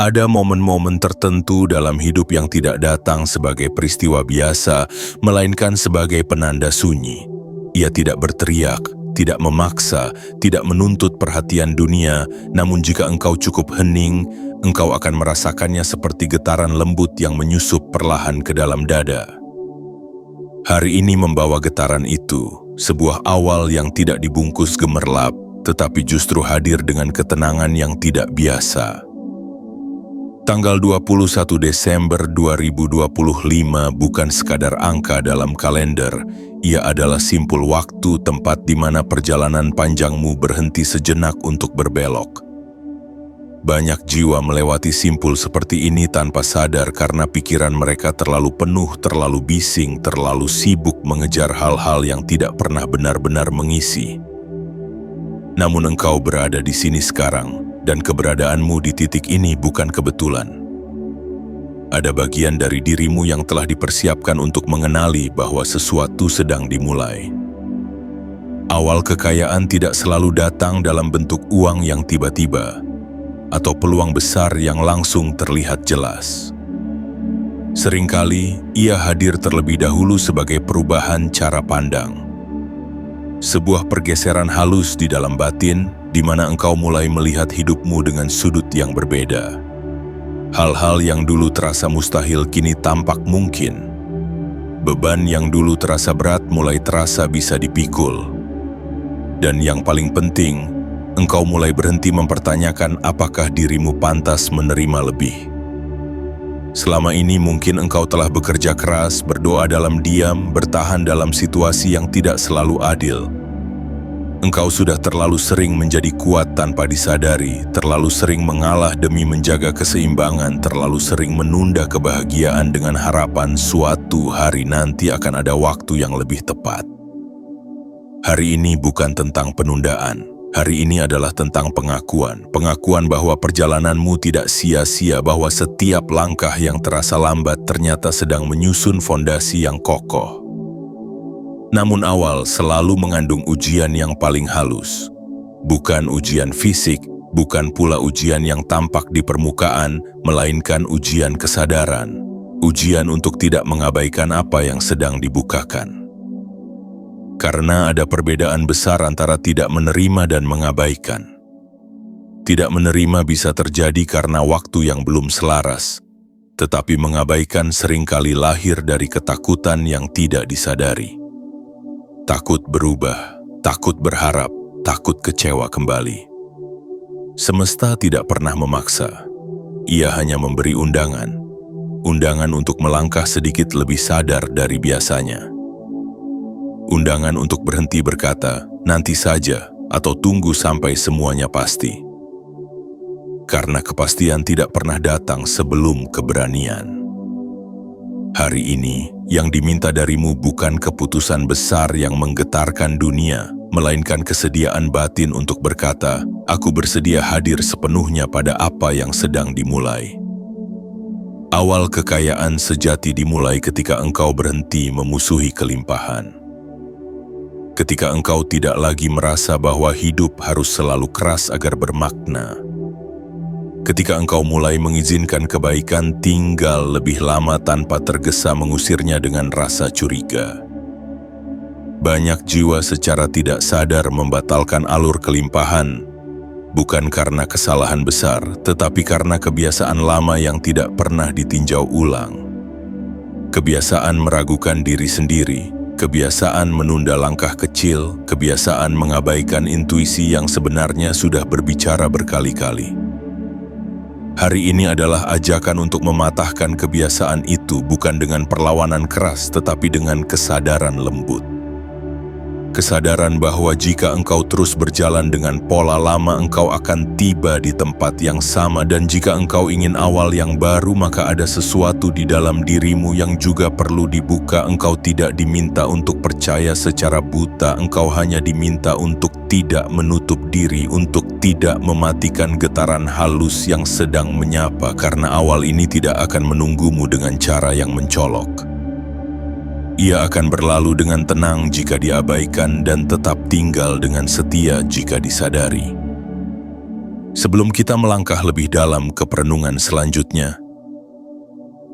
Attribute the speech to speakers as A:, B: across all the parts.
A: Ada momen-momen tertentu dalam hidup yang tidak datang sebagai peristiwa biasa, melainkan sebagai penanda sunyi. Ia tidak berteriak, tidak memaksa, tidak menuntut perhatian dunia, namun jika engkau cukup hening, engkau akan merasakannya seperti getaran lembut yang menyusup perlahan ke dalam dada. Hari ini membawa getaran itu, sebuah awal yang tidak dibungkus gemerlap, tetapi justru hadir dengan ketenangan yang tidak biasa. Tanggal 21 Desember 2025 bukan sekadar angka dalam kalender, ia adalah simpul waktu tempat di mana perjalanan panjangmu berhenti sejenak untuk berbelok. Banyak jiwa melewati simpul seperti ini tanpa sadar karena pikiran mereka terlalu penuh, terlalu bising, terlalu sibuk mengejar hal-hal yang tidak pernah benar-benar mengisi. Namun engkau berada di sini sekarang, dan keberadaanmu di titik ini bukan kebetulan. Ada bagian dari dirimu yang telah dipersiapkan untuk mengenali bahwa sesuatu sedang dimulai. Awal kekayaan tidak selalu datang dalam bentuk uang yang tiba-tiba, atau peluang besar yang langsung terlihat jelas. Seringkali ia hadir terlebih dahulu sebagai perubahan cara pandang. Sebuah pergeseran halus di dalam batin, di mana engkau mulai melihat hidupmu dengan sudut yang berbeda. Hal-hal yang dulu terasa mustahil kini tampak mungkin. Beban yang dulu terasa berat mulai terasa bisa dipikul. Dan yang paling penting, engkau mulai berhenti mempertanyakan apakah dirimu pantas menerima lebih. Selama ini mungkin engkau telah bekerja keras, berdoa dalam diam, bertahan dalam situasi yang tidak selalu adil. Engkau sudah terlalu sering menjadi kuat tanpa disadari, terlalu sering mengalah demi menjaga keseimbangan, terlalu sering menunda kebahagiaan dengan harapan suatu hari nanti akan ada waktu yang lebih tepat. Hari ini bukan tentang penundaan. Hari ini adalah tentang pengakuan bahwa perjalananmu tidak sia-sia, bahwa setiap langkah yang terasa lambat ternyata sedang menyusun fondasi yang kokoh. Namun awal selalu mengandung ujian yang paling halus. Bukan ujian fisik, bukan pula ujian yang tampak di permukaan, melainkan ujian kesadaran. Ujian untuk tidak mengabaikan apa yang sedang dibukakan. Karena ada perbedaan besar antara tidak menerima dan mengabaikan. Tidak menerima bisa terjadi karena waktu yang belum selaras, tetapi mengabaikan seringkali lahir dari ketakutan yang tidak disadari. Takut berubah, takut berharap, takut kecewa kembali. Semesta tidak pernah memaksa. Ia hanya memberi undangan. Undangan untuk melangkah sedikit lebih sadar dari biasanya. Undangan untuk berhenti berkata, nanti saja, atau tunggu sampai semuanya pasti. Karena kepastian tidak pernah datang sebelum keberanian. Hari ini, yang diminta darimu bukan keputusan besar yang menggetarkan dunia, melainkan kesediaan batin untuk berkata, aku bersedia hadir sepenuhnya pada apa yang sedang dimulai. Awal kekayaan sejati dimulai ketika engkau berhenti memusuhi kelimpahan. Ketika engkau tidak lagi merasa bahwa hidup harus selalu keras agar bermakna. Ketika engkau mulai mengizinkan kebaikan tinggal lebih lama tanpa tergesa mengusirnya dengan rasa curiga. Banyak jiwa secara tidak sadar membatalkan alur kelimpahan, bukan karena kesalahan besar, tetapi karena kebiasaan lama yang tidak pernah ditinjau ulang. Kebiasaan meragukan diri sendiri, kebiasaan menunda langkah kecil, kebiasaan mengabaikan intuisi yang sebenarnya sudah berbicara berkali-kali. Hari ini adalah ajakan untuk mematahkan kebiasaan itu bukan dengan perlawanan keras tetapi dengan kesadaran lembut. Kesadaran bahwa jika engkau terus berjalan dengan pola lama engkau akan tiba di tempat yang sama, dan jika engkau ingin awal yang baru maka ada sesuatu di dalam dirimu yang juga perlu dibuka. Engkau tidak diminta untuk percaya secara buta, engkau hanya diminta untuk tidak menutup diri, untuk tidak mematikan getaran halus yang sedang menyapa, karena awal ini tidak akan menunggumu dengan cara yang mencolok. Ia akan berlalu dengan tenang jika diabaikan dan tetap tinggal dengan setia jika disadari. Sebelum kita melangkah lebih dalam ke perenungan selanjutnya,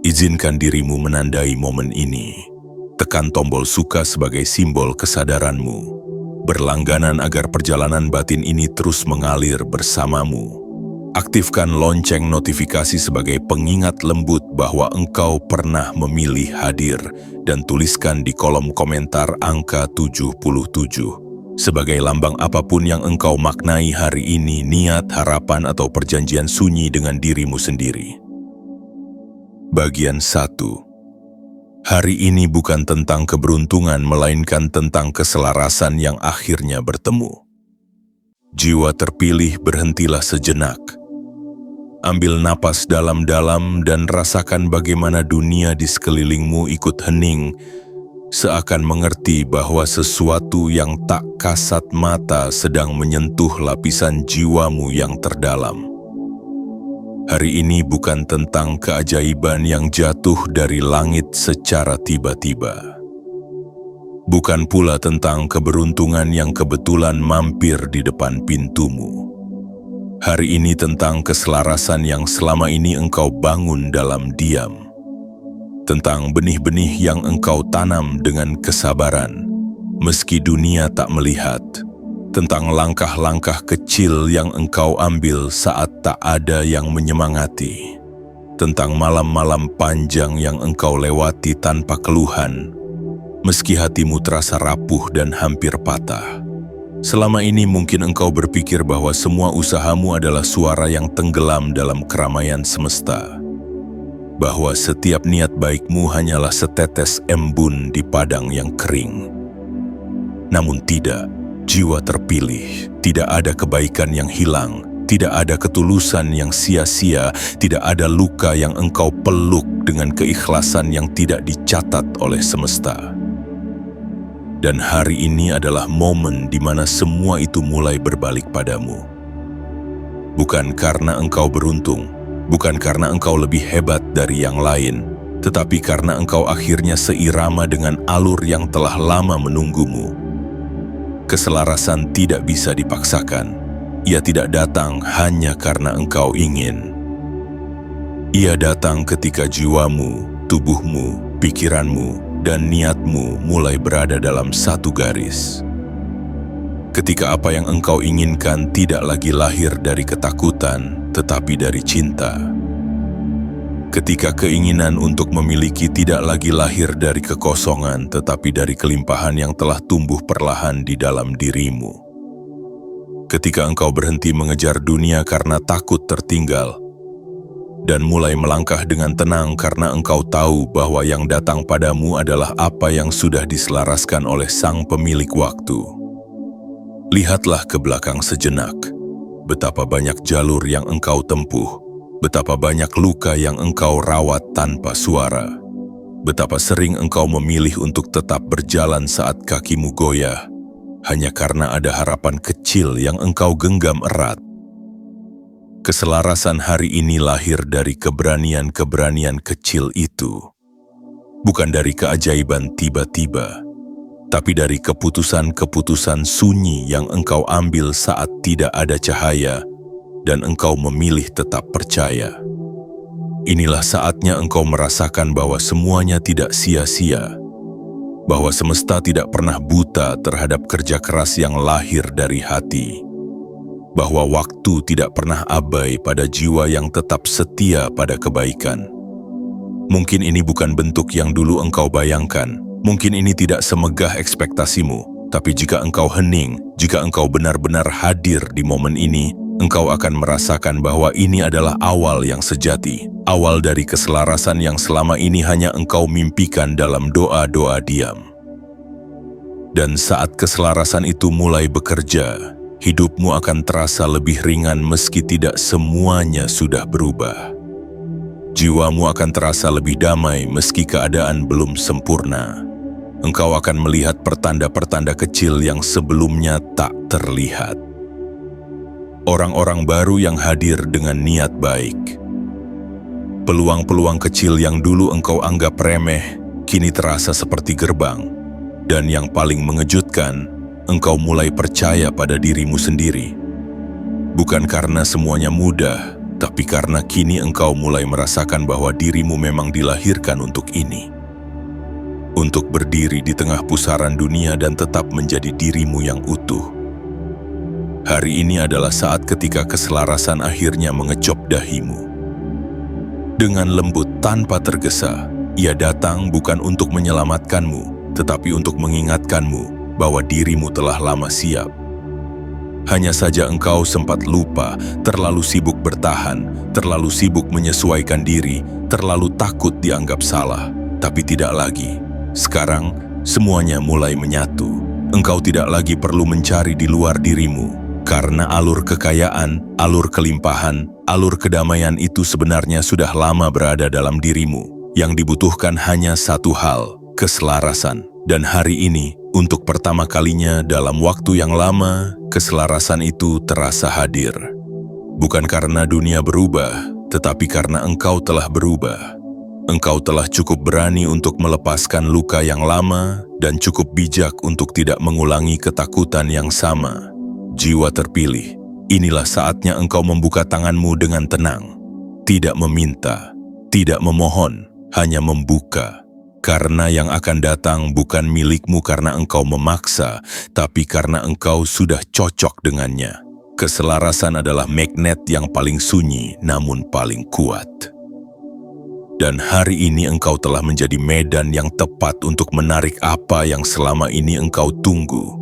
A: izinkan dirimu menandai momen ini. Tekan tombol suka sebagai simbol kesadaranmu, berlangganan agar perjalanan batin ini terus mengalir bersamamu. Aktifkan lonceng notifikasi sebagai pengingat lembut bahwa engkau pernah memilih hadir, dan tuliskan di kolom komentar angka 77. Sebagai lambang apapun yang engkau maknai hari ini, niat, harapan, atau perjanjian sunyi dengan dirimu sendiri. Bagian 1. Hari ini bukan tentang keberuntungan, melainkan tentang keselarasan yang akhirnya bertemu. Jiwa terpilih, berhentilah sejenak. Ambil napas dalam-dalam dan rasakan bagaimana dunia di sekelilingmu ikut hening, seakan mengerti bahwa sesuatu yang tak kasat mata sedang menyentuh lapisan jiwamu yang terdalam. Hari ini bukan tentang keajaiban yang jatuh dari langit secara tiba-tiba. Bukan pula tentang keberuntungan yang kebetulan mampir di depan pintumu. Hari ini tentang keselarasan yang selama ini engkau bangun dalam diam. Tentang benih-benih yang engkau tanam dengan kesabaran, meski dunia tak melihat. Tentang langkah-langkah kecil yang engkau ambil saat tak ada yang menyemangati. Tentang malam-malam panjang yang engkau lewati tanpa keluhan, meski hatimu terasa rapuh dan hampir patah. Selama ini mungkin engkau berpikir bahwa semua usahamu adalah suara yang tenggelam dalam keramaian semesta. Bahwa setiap niat baikmu hanyalah setetes embun di padang yang kering. Namun tidak, jiwa terpilih, tidak ada kebaikan yang hilang, tidak ada ketulusan yang sia-sia, tidak ada luka yang engkau peluk dengan keikhlasan yang tidak dicatat oleh semesta. Dan hari ini adalah momen di mana semua itu mulai berbalik padamu. Bukan karena engkau beruntung, bukan karena engkau lebih hebat dari yang lain, tetapi karena engkau akhirnya seirama dengan alur yang telah lama menunggumu. Keselarasan tidak bisa dipaksakan. Ia tidak datang hanya karena engkau ingin. Ia datang ketika jiwamu, tubuhmu, pikiranmu, dan niatmu mulai berada dalam satu garis. Ketika apa yang engkau inginkan tidak lagi lahir dari ketakutan, tetapi dari cinta. Ketika keinginan untuk memiliki tidak lagi lahir dari kekosongan, tetapi dari kelimpahan yang telah tumbuh perlahan di dalam dirimu. Ketika engkau berhenti mengejar dunia karena takut tertinggal, dan mulai melangkah dengan tenang karena engkau tahu bahwa yang datang padamu adalah apa yang sudah diselaraskan oleh Sang Pemilik Waktu. Lihatlah ke belakang sejenak. Betapa banyak jalur yang engkau tempuh, betapa banyak luka yang engkau rawat tanpa suara, betapa sering engkau memilih untuk tetap berjalan saat kakimu goyah, hanya karena ada harapan kecil yang engkau genggam erat. Keselarasan hari ini lahir dari keberanian-keberanian kecil itu, bukan dari keajaiban tiba-tiba, tapi dari keputusan-keputusan sunyi yang engkau ambil saat tidak ada cahaya dan engkau memilih tetap percaya. Inilah saatnya engkau merasakan bahwa semuanya tidak sia-sia, bahwa semesta tidak pernah buta terhadap kerja keras yang lahir dari hati, bahwa waktu tidak pernah abai pada jiwa yang tetap setia pada kebaikan. Mungkin ini bukan bentuk yang dulu engkau bayangkan, mungkin ini tidak semegah ekspektasimu, tapi jika engkau hening, jika engkau benar-benar hadir di momen ini, engkau akan merasakan bahwa ini adalah awal yang sejati, awal dari keselarasan yang selama ini hanya engkau mimpikan dalam doa-doa diam. Dan saat keselarasan itu mulai bekerja, hidupmu akan terasa lebih ringan meski tidak semuanya sudah berubah. Jiwamu akan terasa lebih damai meski keadaan belum sempurna. Engkau akan melihat pertanda-pertanda kecil yang sebelumnya tak terlihat. Orang-orang baru yang hadir dengan niat baik. Peluang-peluang kecil yang dulu engkau anggap remeh, kini terasa seperti gerbang. Dan yang paling mengejutkan, engkau mulai percaya pada dirimu sendiri. Bukan karena semuanya mudah, tapi karena kini engkau mulai merasakan bahwa dirimu memang dilahirkan untuk ini. Untuk berdiri di tengah pusaran dunia dan tetap menjadi dirimu yang utuh. Hari ini adalah saat ketika keselarasan akhirnya mengecop dahimu. Dengan lembut tanpa tergesa, ia datang bukan untuk menyelamatkanmu, tetapi untuk mengingatkanmu bahwa dirimu telah lama siap. Hanya saja engkau sempat lupa, terlalu sibuk bertahan, terlalu sibuk menyesuaikan diri, terlalu takut dianggap salah, tapi tidak lagi. Sekarang, semuanya mulai menyatu. Engkau tidak lagi perlu mencari di luar dirimu, karena alur kekayaan, alur kelimpahan, alur kedamaian itu sebenarnya sudah lama berada dalam dirimu. Yang dibutuhkan hanya satu hal, keselarasan. Dan hari ini, untuk pertama kalinya dalam waktu yang lama, keselarasan itu terasa hadir. Bukan karena dunia berubah, tetapi karena engkau telah berubah. Engkau telah cukup berani untuk melepaskan luka yang lama dan cukup bijak untuk tidak mengulangi ketakutan yang sama. Jiwa terpilih, inilah saatnya engkau membuka tanganmu dengan tenang. Tidak meminta, tidak memohon, hanya membuka. Karena yang akan datang bukan milikmu karena engkau memaksa, tapi karena engkau sudah cocok dengannya. Keselarasan adalah magnet yang paling sunyi namun paling kuat. Dan hari ini engkau telah menjadi medan yang tepat untuk menarik apa yang selama ini engkau tunggu.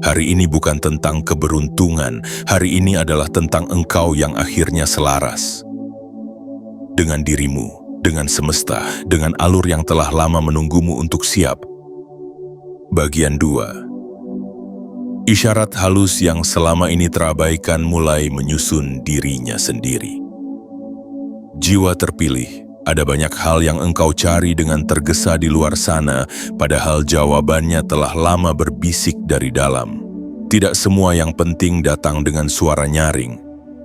A: Hari ini bukan tentang keberuntungan, hari ini adalah tentang engkau yang akhirnya selaras. Dengan dirimu, dengan semesta, dengan alur yang telah lama menunggumu untuk siap. Bagian 2. Isyarat halus yang selama ini terabaikan mulai menyusun dirinya sendiri. Jiwa terpilih, ada banyak hal yang engkau cari dengan tergesa di luar sana, padahal jawabannya telah lama berbisik dari dalam. Tidak semua yang penting datang dengan suara nyaring.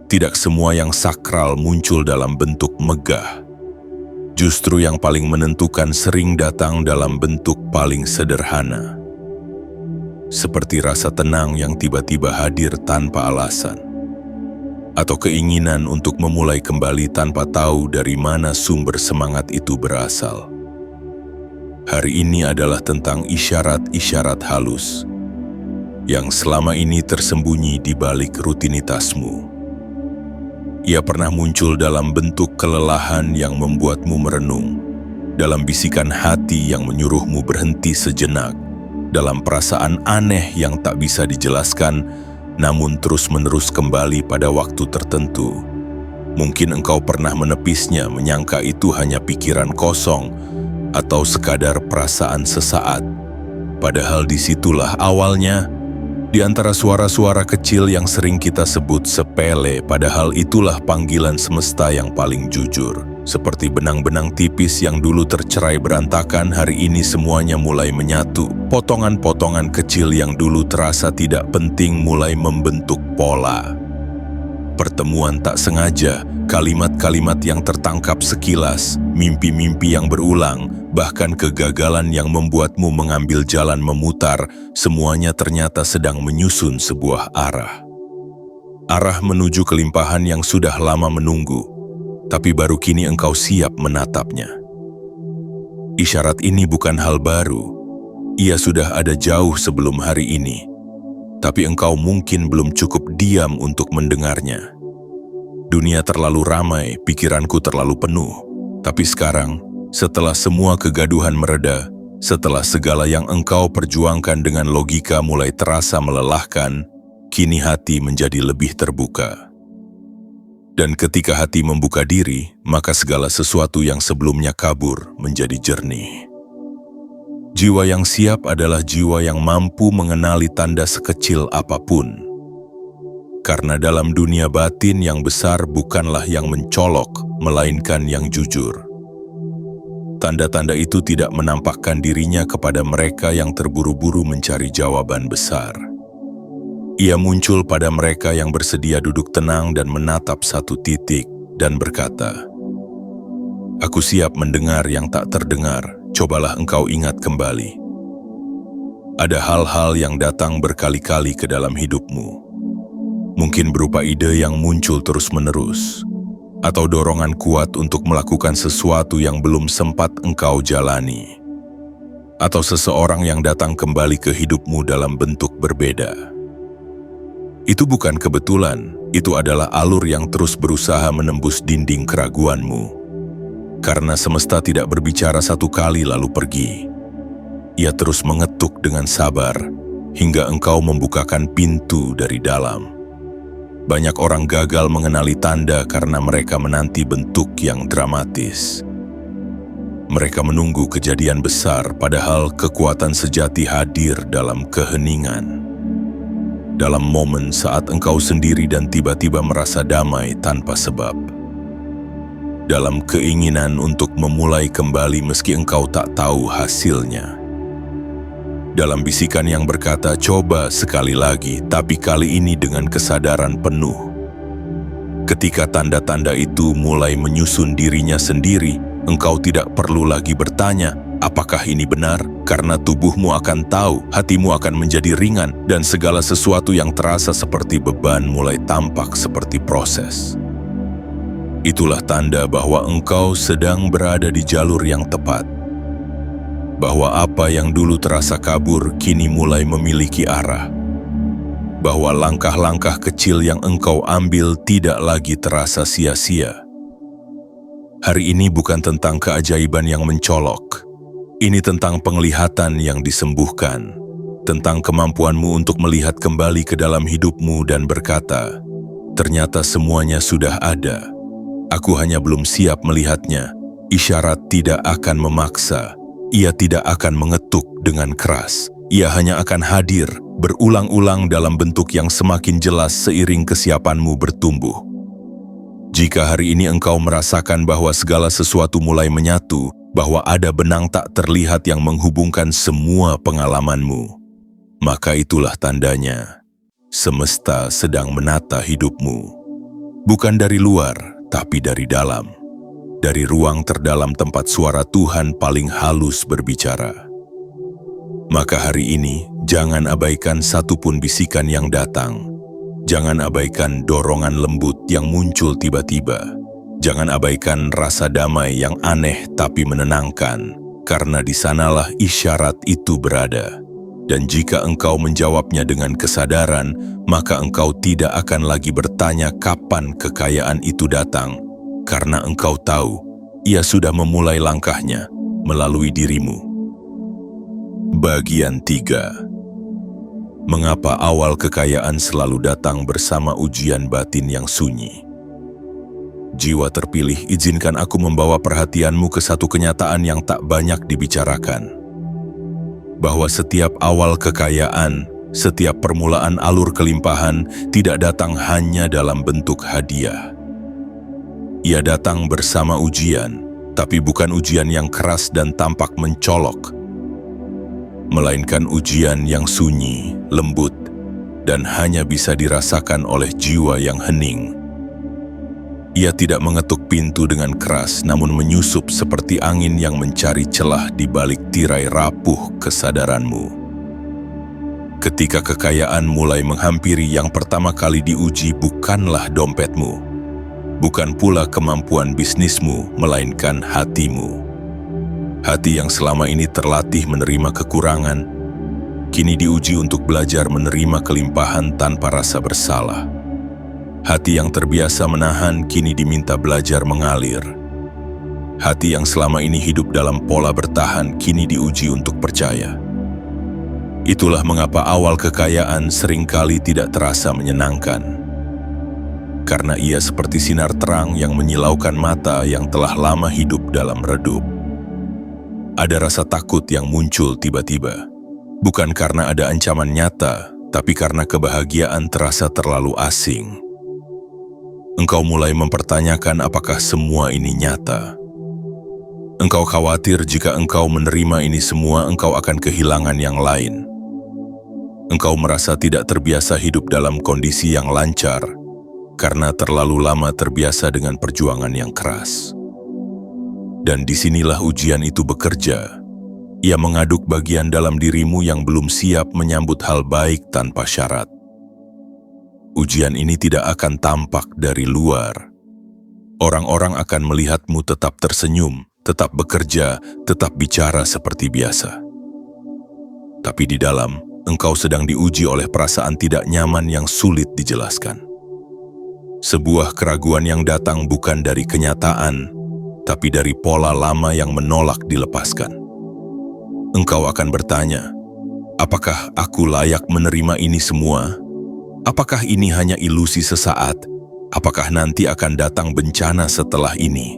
A: Tidak semua yang sakral muncul dalam bentuk megah. Justru yang paling menentukan sering datang dalam bentuk paling sederhana. Seperti rasa tenang yang tiba-tiba hadir tanpa alasan. Atau keinginan untuk memulai kembali tanpa tahu dari mana sumber semangat itu berasal. Hari ini adalah tentang isyarat-isyarat halus yang selama ini tersembunyi di balik rutinitasmu. Ia pernah muncul dalam bentuk kelelahan yang membuatmu merenung, dalam bisikan hati yang menyuruhmu berhenti sejenak, dalam perasaan aneh yang tak bisa dijelaskan, namun terus-menerus kembali pada waktu tertentu. Mungkin engkau pernah menepisnya, menyangka itu hanya pikiran kosong atau sekadar perasaan sesaat. Padahal disitulah awalnya. Di antara suara-suara kecil yang sering kita sebut sepele, padahal itulah panggilan semesta yang paling jujur. Seperti benang-benang tipis yang dulu tercerai berantakan, hari ini semuanya mulai menyatu. Potongan-potongan kecil yang dulu terasa tidak penting mulai membentuk pola. Pertemuan tak sengaja, kalimat-kalimat yang tertangkap sekilas, mimpi-mimpi yang berulang, bahkan kegagalan yang membuatmu mengambil jalan memutar, semuanya ternyata sedang menyusun sebuah arah. Arah menuju kelimpahan yang sudah lama menunggu, tapi baru kini engkau siap menatapnya. Isyarat ini bukan hal baru, ia sudah ada jauh sebelum hari ini. Tapi engkau mungkin belum cukup diam untuk mendengarnya. Dunia terlalu ramai, pikiranku terlalu penuh. Tapi sekarang, setelah semua kegaduhan mereda, setelah segala yang engkau perjuangkan dengan logika mulai terasa melelahkan, kini hati menjadi lebih terbuka. Dan ketika hati membuka diri, maka segala sesuatu yang sebelumnya kabur menjadi jernih. Jiwa yang siap adalah jiwa yang mampu mengenali tanda sekecil apapun. Karena dalam dunia batin yang besar bukanlah yang mencolok, melainkan yang jujur. Tanda-tanda itu tidak menampakkan dirinya kepada mereka yang terburu-buru mencari jawaban besar. Ia muncul pada mereka yang bersedia duduk tenang dan menatap satu titik dan berkata, "Aku siap mendengar yang tak terdengar. Cobalah engkau ingat kembali. Ada hal-hal yang datang berkali-kali ke dalam hidupmu. Mungkin berupa ide yang muncul terus-menerus, atau dorongan kuat untuk melakukan sesuatu yang belum sempat engkau jalani, atau seseorang yang datang kembali ke hidupmu dalam bentuk berbeda. Itu bukan kebetulan, itu adalah alur yang terus berusaha menembus dinding keraguanmu. Karena semesta tidak berbicara satu kali lalu pergi. Ia terus mengetuk dengan sabar, hingga engkau membukakan pintu dari dalam. Banyak orang gagal mengenali tanda karena mereka menanti bentuk yang dramatis. Mereka menunggu kejadian besar, padahal kekuatan sejati hadir dalam keheningan. Dalam momen saat engkau sendiri dan tiba-tiba merasa damai tanpa sebab. Dalam keinginan untuk memulai kembali meski engkau tak tahu hasilnya. Dalam bisikan yang berkata, coba sekali lagi, tapi kali ini dengan kesadaran penuh. Ketika tanda-tanda itu mulai menyusun dirinya sendiri, engkau tidak perlu lagi bertanya, apakah ini benar? Karena tubuhmu akan tahu, hatimu akan menjadi ringan, dan segala sesuatu yang terasa seperti beban mulai tampak seperti proses. Itulah tanda bahwa engkau sedang berada di jalur yang tepat. Bahwa apa yang dulu terasa kabur kini mulai memiliki arah. Bahwa langkah-langkah kecil yang engkau ambil tidak lagi terasa sia-sia. Hari ini bukan tentang keajaiban yang mencolok. Ini tentang penglihatan yang disembuhkan. Tentang kemampuanmu untuk melihat kembali ke dalam hidupmu dan berkata, ternyata semuanya sudah ada. Aku hanya belum siap melihatnya. Isyarat tidak akan memaksa. Ia tidak akan mengetuk dengan keras. Ia hanya akan hadir, berulang-ulang dalam bentuk yang semakin jelas seiring kesiapanmu bertumbuh. Jika hari ini engkau merasakan bahwa segala sesuatu mulai menyatu, bahwa ada benang tak terlihat yang menghubungkan semua pengalamanmu, maka itulah tandanya. Semesta sedang menata hidupmu. Bukan dari luar, tapi dari dalam. Dari ruang terdalam tempat suara Tuhan paling halus berbicara. Maka hari ini, jangan abaikan satupun bisikan yang datang. Jangan abaikan dorongan lembut yang muncul tiba-tiba. Jangan abaikan rasa damai yang aneh tapi menenangkan, karena di sanalah isyarat itu berada. Dan jika engkau menjawabnya dengan kesadaran, maka engkau tidak akan lagi bertanya kapan kekayaan itu datang, karena engkau tahu, ia sudah memulai langkahnya melalui dirimu. Bagian 3. Mengapa awal kekayaan selalu datang bersama ujian batin yang sunyi? Jiwa terpilih, izinkan aku membawa perhatianmu ke satu kenyataan yang tak banyak dibicarakan. Bahwa setiap awal kekayaan, setiap permulaan alur kelimpahan tidak datang hanya dalam bentuk hadiah. Ia datang bersama ujian, tapi bukan ujian yang keras dan tampak mencolok, melainkan ujian yang sunyi, lembut, dan hanya bisa dirasakan oleh jiwa yang hening. Ia tidak mengetuk pintu dengan keras, namun menyusup seperti angin yang mencari celah di balik tirai rapuh kesadaranmu. Ketika kekayaan mulai menghampiri, yang pertama kali diuji bukanlah dompetmu. Bukan pula kemampuan bisnismu, melainkan hatimu. Hati yang selama ini terlatih menerima kekurangan, kini diuji untuk belajar menerima kelimpahan tanpa rasa bersalah. Hati yang terbiasa menahan, kini diminta belajar mengalir. Hati yang selama ini hidup dalam pola bertahan, kini diuji untuk percaya. Itulah mengapa awal kekayaan seringkali tidak terasa menyenangkan. Karena ia seperti sinar terang yang menyilaukan mata yang telah lama hidup dalam redup. Ada rasa takut yang muncul tiba-tiba. Bukan karena ada ancaman nyata, tapi karena kebahagiaan terasa terlalu asing. Engkau mulai mempertanyakan apakah semua ini nyata. Engkau khawatir jika engkau menerima ini semua, engkau akan kehilangan yang lain. Engkau merasa tidak terbiasa hidup dalam kondisi yang lancar, karena terlalu lama terbiasa dengan perjuangan yang keras. Dan disinilah ujian itu bekerja. Ia mengaduk bagian dalam dirimu yang belum siap menyambut hal baik tanpa syarat. Ujian ini tidak akan tampak dari luar. Orang-orang akan melihatmu tetap tersenyum, tetap bekerja, tetap bicara seperti biasa. Tapi di dalam, engkau sedang diuji oleh perasaan tidak nyaman yang sulit dijelaskan. Sebuah keraguan yang datang bukan dari kenyataan, tapi dari pola lama yang menolak dilepaskan. Engkau akan bertanya, apakah aku layak menerima ini semua? Apakah ini hanya ilusi sesaat? Apakah nanti akan datang bencana setelah ini?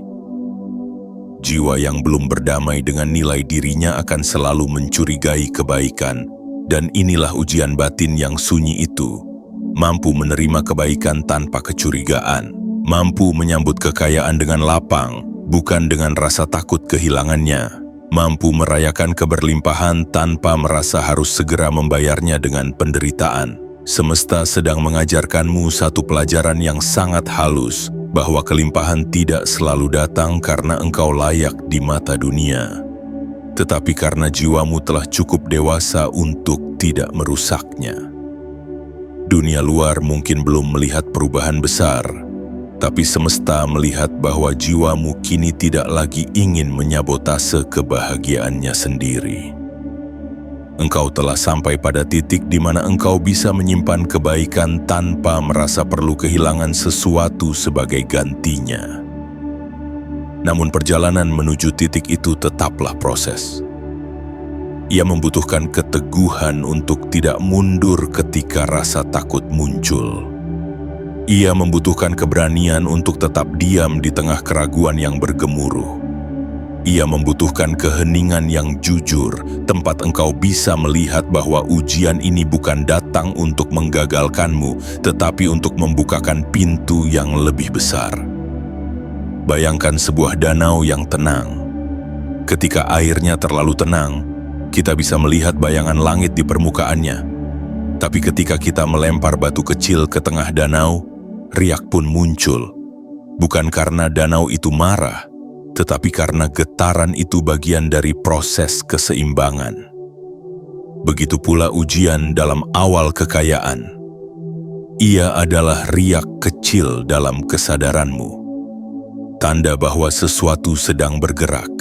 A: Jiwa yang belum berdamai dengan nilai dirinya akan selalu mencurigai kebaikan, dan inilah ujian batin yang sunyi itu. Mampu menerima kebaikan tanpa kecurigaan, mampu menyambut kekayaan dengan lapang, bukan dengan rasa takut kehilangannya, mampu merayakan keberlimpahan tanpa merasa harus segera membayarnya dengan penderitaan. Semesta sedang mengajarkanmu satu pelajaran yang sangat halus, bahwa kelimpahan tidak selalu datang karena engkau layak di mata dunia, tetapi karena jiwamu telah cukup dewasa untuk tidak merusaknya. Dunia luar mungkin belum melihat perubahan besar, tapi semesta melihat bahwa jiwamu kini tidak lagi ingin menyabotase kebahagiaannya sendiri. Engkau telah sampai pada titik di mana engkau bisa menyimpan kebaikan tanpa merasa perlu kehilangan sesuatu sebagai gantinya. Namun perjalanan menuju titik itu tetaplah proses. Ia membutuhkan keteguhan untuk tidak mundur ketika rasa takut muncul. Ia membutuhkan keberanian untuk tetap diam di tengah keraguan yang bergemuruh. Ia membutuhkan keheningan yang jujur, tempat engkau bisa melihat bahwa ujian ini bukan datang untuk menggagalkanmu, tetapi untuk membukakan pintu yang lebih besar. Bayangkan sebuah danau yang tenang. Ketika airnya terlalu tenang, kita bisa melihat bayangan langit di permukaannya. Tapi ketika kita melempar batu kecil ke tengah danau, riak pun muncul. Bukan karena danau itu marah, tetapi karena getaran itu bagian dari proses keseimbangan. Begitu pula ujian dalam awal kekayaan. Ia adalah riak kecil dalam kesadaranmu. Tanda bahwa sesuatu sedang bergerak.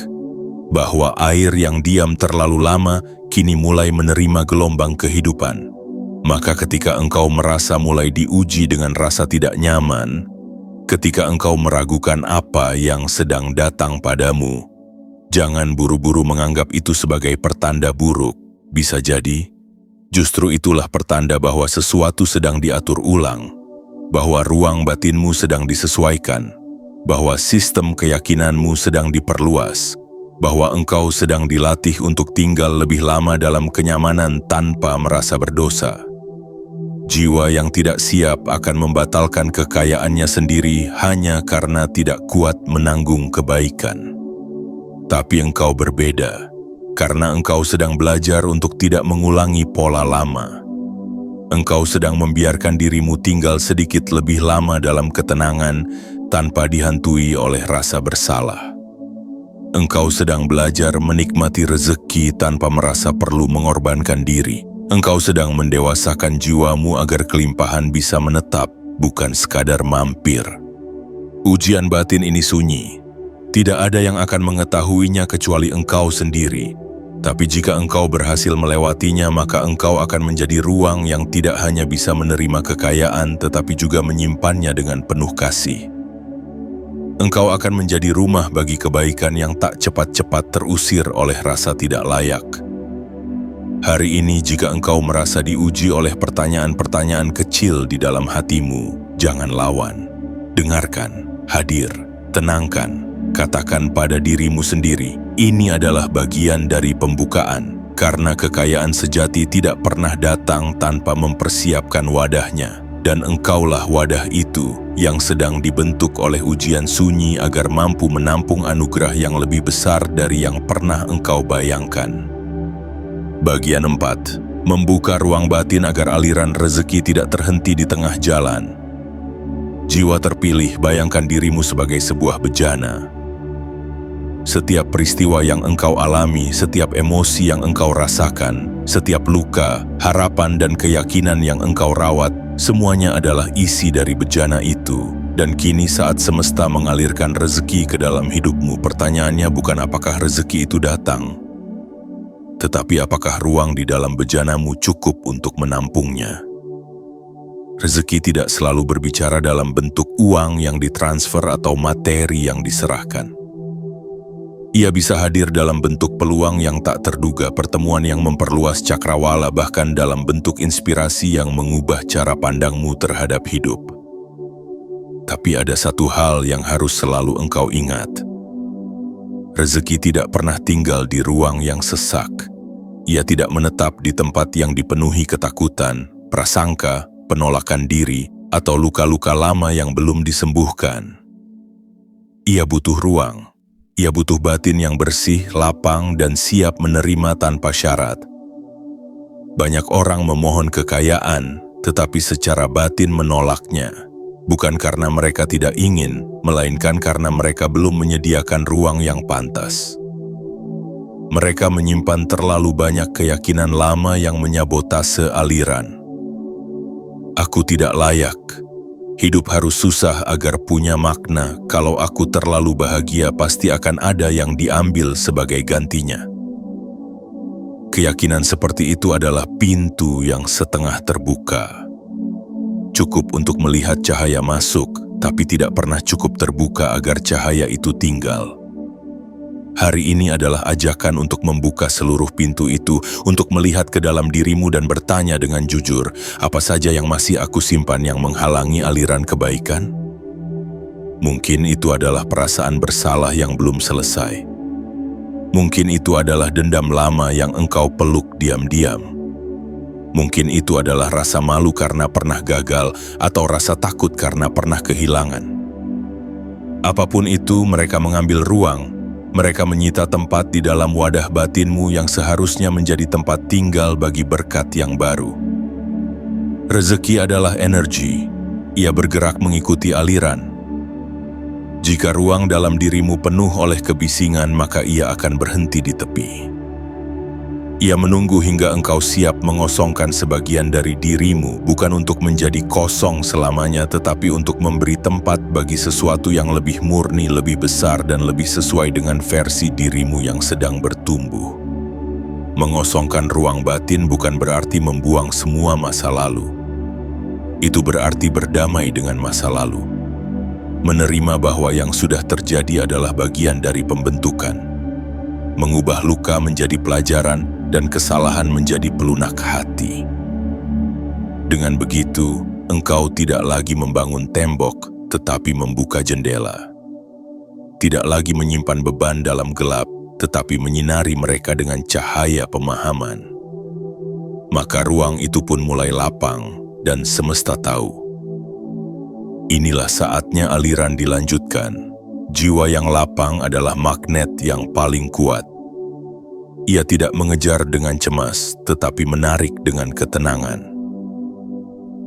A: Bahwa air yang diam terlalu lama kini mulai menerima gelombang kehidupan. Maka ketika engkau merasa mulai diuji dengan rasa tidak nyaman, ketika engkau meragukan apa yang sedang datang padamu, jangan buru-buru menganggap itu sebagai pertanda buruk. Bisa jadi, justru itulah pertanda bahwa sesuatu sedang diatur ulang, bahwa ruang batinmu sedang disesuaikan, bahwa sistem keyakinanmu sedang diperluas, bahwa engkau sedang dilatih untuk tinggal lebih lama dalam kenyamanan tanpa merasa berdosa. Jiwa yang tidak siap akan membatalkan kekayaannya sendiri hanya karena tidak kuat menanggung kebaikan. Tapi engkau berbeda, karena engkau sedang belajar untuk tidak mengulangi pola lama. Engkau sedang membiarkan dirimu tinggal sedikit lebih lama dalam ketenangan tanpa dihantui oleh rasa bersalah. Engkau sedang belajar menikmati rezeki tanpa merasa perlu mengorbankan diri. Engkau sedang mendewasakan jiwamu agar kelimpahan bisa menetap, bukan sekadar mampir. Ujian batin ini sunyi. Tidak ada yang akan mengetahuinya kecuali engkau sendiri. Tapi jika engkau berhasil melewatinya, maka engkau akan menjadi ruang yang tidak hanya bisa menerima kekayaan, tetapi juga menyimpannya dengan penuh kasih. Engkau akan menjadi rumah bagi kebaikan yang tak cepat-cepat terusir oleh rasa tidak layak. Hari ini jika engkau merasa diuji oleh pertanyaan-pertanyaan kecil di dalam hatimu, jangan lawan. Dengarkan, hadir, tenangkan, katakan pada dirimu sendiri, ini adalah bagian dari pembukaan, karena kekayaan sejati tidak pernah datang tanpa mempersiapkan wadahnya. Dan engkaulah wadah itu yang sedang dibentuk oleh ujian sunyi agar mampu menampung anugerah yang lebih besar dari yang pernah engkau bayangkan. Bagian 4. Membuka ruang batin agar aliran rezeki tidak terhenti di tengah jalan. Jiwa terpilih, bayangkan dirimu sebagai sebuah bejana. Setiap peristiwa yang engkau alami, setiap emosi yang engkau rasakan, setiap luka, harapan dan keyakinan yang engkau rawat, Semuanya adalah isi dari bejana itu, dan kini saat semesta mengalirkan rezeki ke dalam hidupmu, pertanyaannya bukan apakah rezeki itu datang, tetapi apakah ruang di dalam bejanamu cukup untuk menampungnya. Rezeki tidak selalu berbicara dalam bentuk uang yang ditransfer atau materi yang diserahkan. Ia bisa hadir dalam bentuk peluang yang tak terduga, pertemuan yang memperluas cakrawala, bahkan dalam bentuk inspirasi yang mengubah cara pandangmu terhadap hidup. Tapi ada satu hal yang harus selalu engkau ingat. Rezeki tidak pernah tinggal di ruang yang sesak. Ia tidak menetap di tempat yang dipenuhi ketakutan, prasangka, penolakan diri, atau luka-luka lama yang belum disembuhkan. Ia butuh ruang. Ia butuh batin yang bersih, lapang, dan siap menerima tanpa syarat. Banyak orang memohon kekayaan, tetapi secara batin menolaknya. Bukan karena mereka tidak ingin, melainkan karena mereka belum menyediakan ruang yang pantas. Mereka menyimpan terlalu banyak keyakinan lama yang menyabotase aliran. Aku tidak layak. Hidup harus susah agar punya makna. Kalau aku terlalu bahagia, pasti akan ada yang diambil sebagai gantinya. Keyakinan seperti itu adalah pintu yang setengah terbuka. Cukup untuk melihat cahaya masuk, tapi tidak pernah cukup terbuka agar cahaya itu tinggal. Hari ini adalah ajakan untuk membuka seluruh pintu itu, untuk melihat ke dalam dirimu dan bertanya dengan jujur, apa saja yang masih aku simpan yang menghalangi aliran kebaikan? Mungkin itu adalah perasaan bersalah yang belum selesai. Mungkin itu adalah dendam lama yang engkau peluk diam-diam. Mungkin itu adalah rasa malu karena pernah gagal, atau rasa takut karena pernah kehilangan. Apapun itu, mereka mengambil ruang. Mereka menyita tempat di dalam wadah batinmu yang seharusnya menjadi tempat tinggal bagi berkat yang baru. Rezeki adalah energi. Ia bergerak mengikuti aliran. Jika ruang dalam dirimu penuh oleh kebisingan, maka ia akan berhenti di tepi. Ia menunggu hingga engkau siap mengosongkan sebagian dari dirimu, bukan untuk menjadi kosong selamanya, tetapi untuk memberi tempat bagi sesuatu yang lebih murni, lebih besar, dan lebih sesuai dengan versi dirimu yang sedang bertumbuh. Mengosongkan ruang batin bukan berarti membuang semua masa lalu. Itu berarti berdamai dengan masa lalu. Menerima bahwa yang sudah terjadi adalah bagian dari pembentukan. Mengubah luka menjadi pelajaran, dan kesalahan menjadi pelunak hati. Dengan begitu, engkau tidak lagi membangun tembok, tetapi membuka jendela. Tidak lagi menyimpan beban dalam gelap, tetapi menyinari mereka dengan cahaya pemahaman. Maka ruang itu pun mulai lapang, dan semesta tahu. Inilah saatnya aliran dilanjutkan. Jiwa yang lapang adalah magnet yang paling kuat. Ia tidak mengejar dengan cemas, tetapi menarik dengan ketenangan.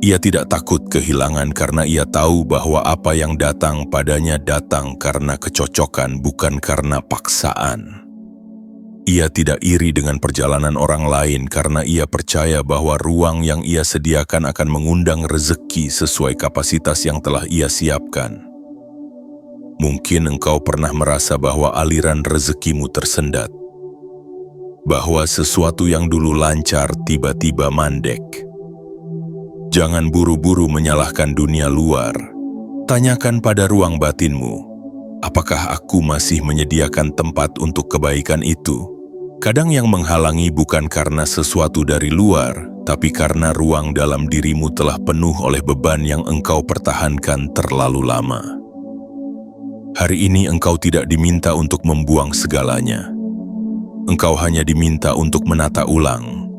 A: Ia tidak takut kehilangan karena ia tahu bahwa apa yang datang padanya datang karena kecocokan, bukan karena paksaan. Ia tidak iri dengan perjalanan orang lain karena ia percaya bahwa ruang yang ia sediakan akan mengundang rezeki sesuai kapasitas yang telah ia siapkan. Mungkin engkau pernah merasa bahwa aliran rezekimu tersendat. Bahwa sesuatu yang dulu lancar tiba-tiba mandek. Jangan buru-buru menyalahkan dunia luar. Tanyakan pada ruang batinmu, apakah aku masih menyediakan tempat untuk kebaikan itu? Kadang yang menghalangi bukan karena sesuatu dari luar, tapi karena ruang dalam dirimu telah penuh oleh beban yang engkau pertahankan terlalu lama. Hari ini engkau tidak diminta untuk membuang segalanya. Engkau hanya diminta untuk menata ulang,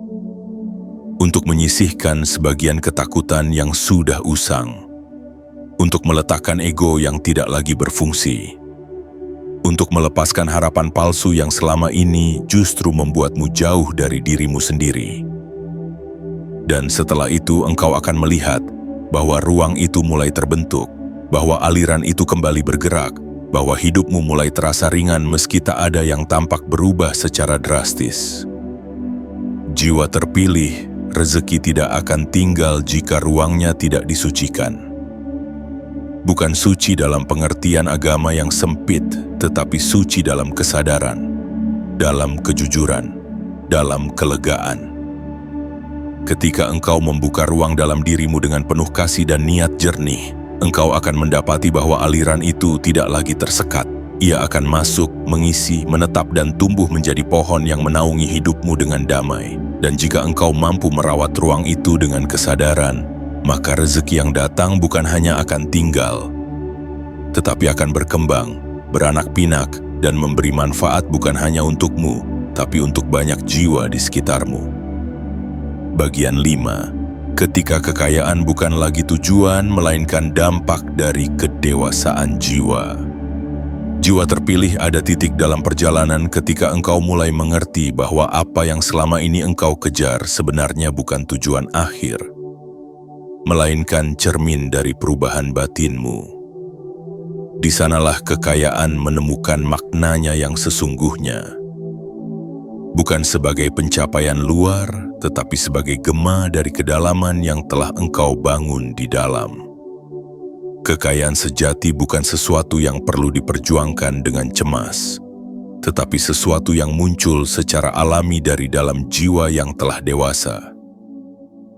A: untuk menyisihkan sebagian ketakutan yang sudah usang, untuk meletakkan ego yang tidak lagi berfungsi, untuk melepaskan harapan palsu yang selama ini justru membuatmu jauh dari dirimu sendiri. Dan setelah itu engkau akan melihat bahwa ruang itu mulai terbentuk, bahwa aliran itu kembali bergerak, bahwa hidupmu mulai terasa ringan meski tak ada yang tampak berubah secara drastis. Jiwa terpilih, rezeki tidak akan tinggal jika ruangnya tidak disucikan. Bukan suci dalam pengertian agama yang sempit, tetapi suci dalam kesadaran, dalam kejujuran, dalam kelegaan. Ketika engkau membuka ruang dalam dirimu dengan penuh kasih dan niat jernih, engkau akan mendapati bahwa aliran itu tidak lagi tersekat. Ia akan masuk, mengisi, menetap dan tumbuh menjadi pohon yang menaungi hidupmu dengan damai. Dan jika engkau mampu merawat ruang itu dengan kesadaran, maka rezeki yang datang bukan hanya akan tinggal, tetapi akan berkembang, beranak pinak, dan memberi manfaat bukan hanya untukmu, tapi untuk banyak jiwa di sekitarmu. Bagian 5. Ketika kekayaan bukan lagi tujuan, melainkan dampak dari kedewasaan jiwa. Jiwa terpilih ada titik dalam perjalanan ketika engkau mulai mengerti bahwa apa yang selama ini engkau kejar sebenarnya bukan tujuan akhir, melainkan cermin dari perubahan batinmu. Di sanalah kekayaan menemukan maknanya yang sesungguhnya. Bukan sebagai pencapaian luar, tetapi sebagai gema dari kedalaman yang telah engkau bangun di dalam. Kekayaan sejati bukan sesuatu yang perlu diperjuangkan dengan cemas, tetapi sesuatu yang muncul secara alami dari dalam jiwa yang telah dewasa.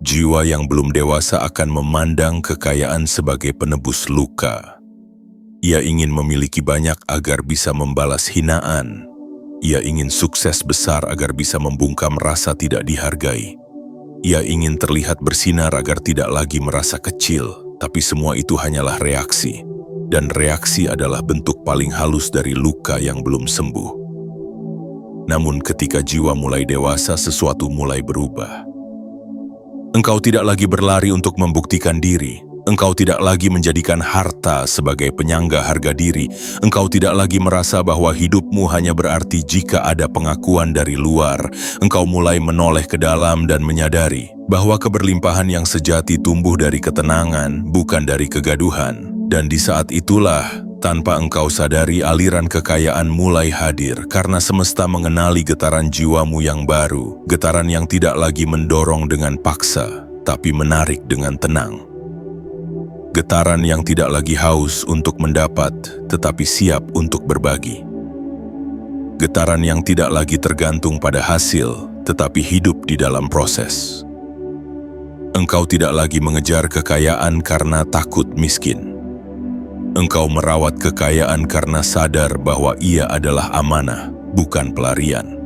A: Jiwa yang belum dewasa akan memandang kekayaan sebagai penebus luka. Ia ingin memiliki banyak agar bisa membalas hinaan. Ia ingin sukses besar agar bisa membungkam rasa tidak dihargai. Ia ingin terlihat bersinar agar tidak lagi merasa kecil. Tapi semua itu hanyalah reaksi, dan reaksi adalah bentuk paling halus dari luka yang belum sembuh. Namun ketika jiwa mulai dewasa, sesuatu mulai berubah. Engkau tidak lagi berlari untuk membuktikan diri. Engkau tidak lagi menjadikan harta sebagai penyangga harga diri. Engkau tidak lagi merasa bahwa hidupmu hanya berarti jika ada pengakuan dari luar. Engkau mulai menoleh ke dalam dan menyadari bahwa keberlimpahan yang sejati tumbuh dari ketenangan, bukan dari kegaduhan. Dan di saat itulah, tanpa engkau sadari, aliran kekayaan mulai hadir karena semesta mengenali getaran jiwamu yang baru, getaran yang tidak lagi mendorong dengan paksa, tapi menarik dengan tenang. Getaran yang tidak lagi haus untuk mendapat, tetapi siap untuk berbagi. Getaran yang tidak lagi tergantung pada hasil, tetapi hidup di dalam proses. Engkau tidak lagi mengejar kekayaan karena takut miskin. Engkau merawat kekayaan karena sadar bahwa ia adalah amanah, bukan pelarian.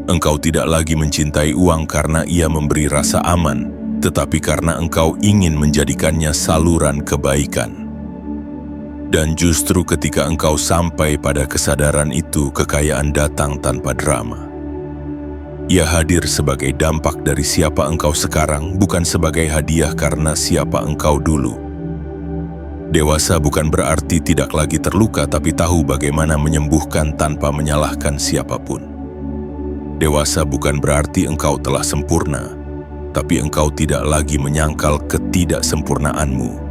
A: Engkau tidak lagi mencintai uang karena ia memberi rasa aman, tetapi karena engkau ingin menjadikannya saluran kebaikan. Dan justru ketika engkau sampai pada kesadaran itu, kekayaan datang tanpa drama. Ia hadir sebagai dampak dari siapa engkau sekarang, bukan sebagai hadiah karena siapa engkau dulu. Dewasa bukan berarti tidak lagi terluka, tapi tahu bagaimana menyembuhkan tanpa menyalahkan siapapun. Dewasa bukan berarti engkau telah sempurna, tapi engkau tidak lagi menyangkal ketidaksempurnaanmu.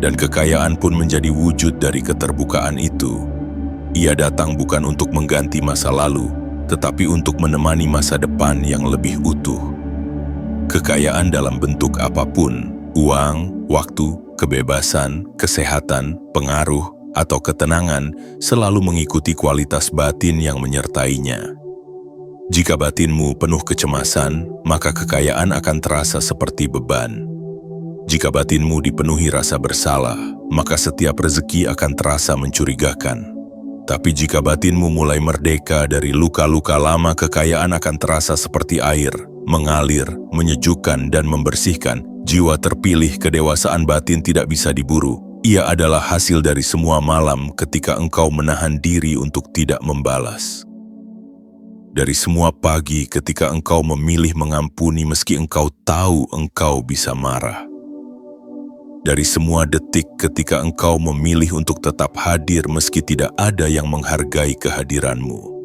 A: Dan kekayaan pun menjadi wujud dari keterbukaan itu. Ia datang bukan untuk mengganti masa lalu, tetapi untuk menemani masa depan yang lebih utuh. Kekayaan dalam bentuk apapun, uang, waktu, kebebasan, kesehatan, pengaruh, atau ketenangan, selalu mengikuti kualitas batin yang menyertainya. Jika batinmu penuh kecemasan, maka kekayaan akan terasa seperti beban. Jika batinmu dipenuhi rasa bersalah, maka setiap rezeki akan terasa mencurigakan. Tapi jika batinmu mulai merdeka dari luka-luka lama, kekayaan akan terasa seperti air, mengalir, menyejukkan dan membersihkan. Jiwa terpilih, kedewasaan batin tidak bisa diburu. Ia adalah hasil dari semua malam ketika engkau menahan diri untuk tidak membalas. Dari semua pagi ketika engkau memilih mengampuni meski engkau tahu engkau bisa marah. Dari semua detik ketika engkau memilih untuk tetap hadir meski tidak ada yang menghargai kehadiranmu.